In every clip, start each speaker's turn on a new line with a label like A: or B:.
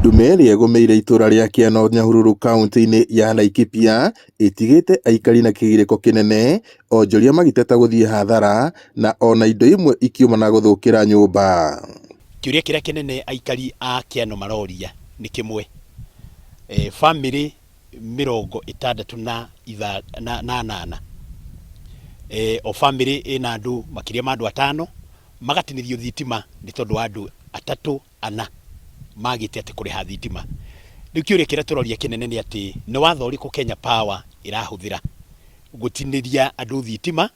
A: Ndume ĩrĩa ĩgũmĩire itũra rĩa Kiano Nyahururu kaunti-inĩ ya Laikipia ĩtigĩte aikari na kĩgirĩko kĩnene, onjoria magĩteta gũthiĩ hathara na ona indo imwe ikiumana gũthũkĩra nyũmba.
B: Kĩũria kĩrĩa kĩnene aikari a Kiano maroria nĩ kĩmwe, bamĩrĩ 68 o bamĩrĩ ĩna andũ makĩria ma andũ 5 magatinĩrio thitima nĩ tondũ wa andũ 3-4 magĩte atĩ kũrĩha thitima. Rĩu kĩũria kĩrĩa tũroria kĩnene nĩ atĩ nĩ watho ũrĩkũ Kenya Power ĩrahũthĩra gũtinĩria andũ thitima,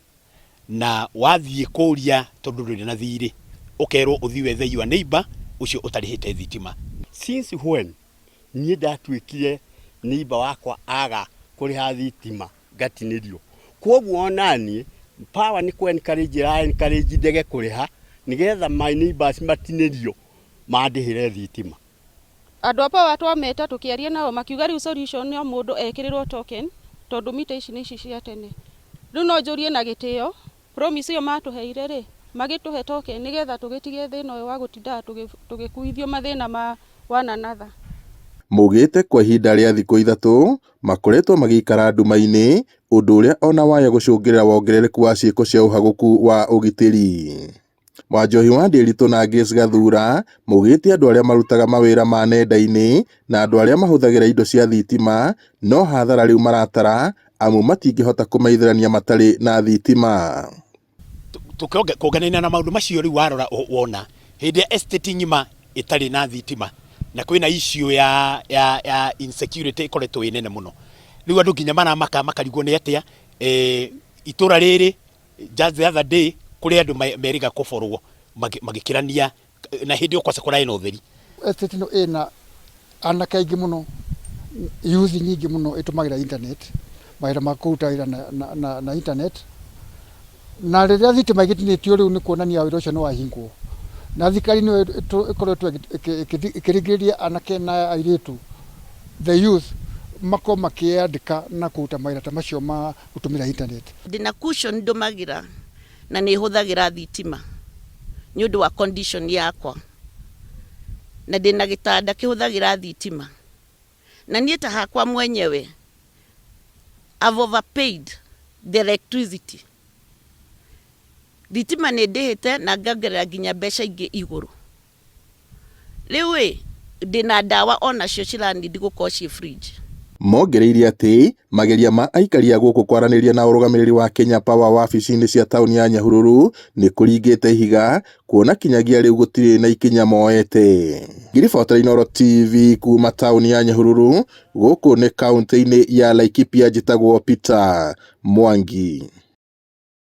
B: na wathiĩ kũria tondũ ndũrĩ na thirĩ ũkerwo ũthiĩ wethe your neighbor ũcio ũtarĩhĩte thitima.
C: Since when niĩ ndatuĩkire neighbor wakwa aga kũrĩha thitima ngatinĩrio? Kwoguo onaniĩ Power nĩ encourage ndege kũrĩha nĩgetha my neighbors matinĩrio mandĩhĩre thitima.
D: Andũ a Power twameta tũkĩaria nao makiuga rĩu solution no mũndũ ekĩrĩrwo token tondũ mita ici nĩ ici cia tene. Rĩu no njũrie na gĩtĩo, promise iyo matũheire rĩ, magĩtũhe token nĩgetha tũgĩtige thĩna ũyũ wa gũtinda tũgĩkuithio mathĩna ma one another.
A: Mugĩte kwa ihinda rĩa thikũ 3 makoretwo magĩikara nduma-inĩ, ũndũ ũrĩa ona waya gũcũngĩrĩra wongerereku wa ciĩko cia ũhagũku wa ũgitĩri. Wanjohi wa Ndĩritũ na Grace Gathura mugĩte andũ arĩa marutaga mawĩra ma nenda-inĩ na andũ arĩa mahũthagĩra indo cia thitima no hathara rĩu maratara amu matingĩhota kũmaithĩrania matarĩ na thitima.
B: Kũnganania na maũndũ macio rĩu warora wona hĩndĩ ya estate ng'ima ĩtarĩ na thitima na kwĩna issue ya insecurity ĩkoretwo ĩ nene mũno. Rĩu andũ nginya makarigwo nĩ atĩa itũra rĩrĩ just the other day kũrĩ andũ meriga kũborwo magĩkĩrania na hĩndĩ ũkwasa kũraya na ũtheri.
E: Estate ĩno ĩna anake aingĩ mũno, youth nyingĩ mũno ĩtũmagĩra internet, mawĩra ma kũruta wĩra na internet, na rĩrĩa thitima igĩtinĩtio rĩu nĩ kuonania wĩra ũcio nĩ wahingwo. Na thikari nĩ ĩkoretwo ĩkĩrigĩrĩria anake na airĩtu, the youth mako makĩandĩka na kũruta mawĩra ta macio ma gũtũmĩra internet.
F: Ndĩna cushion ndũmagĩra na nĩ hũthagĩra thitima nĩ ũndũ wa condition yakwa, na ndĩna gĩtanda kĩhũthagĩra thitima, na niĩ ta hakwa mwenyewe I've overpaid the electricity. Thitima nĩ ndĩhĩte na ngongerera nginya mbeca ingĩ igũrũ. Rĩu ndĩna ndawa onacio ciranindi gũkorwo ciĩ fridge.
A: Mongereire atĩ mageria ma aikari a gũkũ kwaranĩria na ũrũgamĩrĩri wa Kenya Power wabici-inĩ cia taũni ya Nyahururu nĩ kũringĩte ihiga, kuona kinyagia rĩu gũtirĩ na ikinya moete. Ngiribotera Inooro TV kuma taũni ya Nyahururu, gũkũ nĩ kaunti-inĩ ya Laikipia, njĩtagwo Peter Mwangi.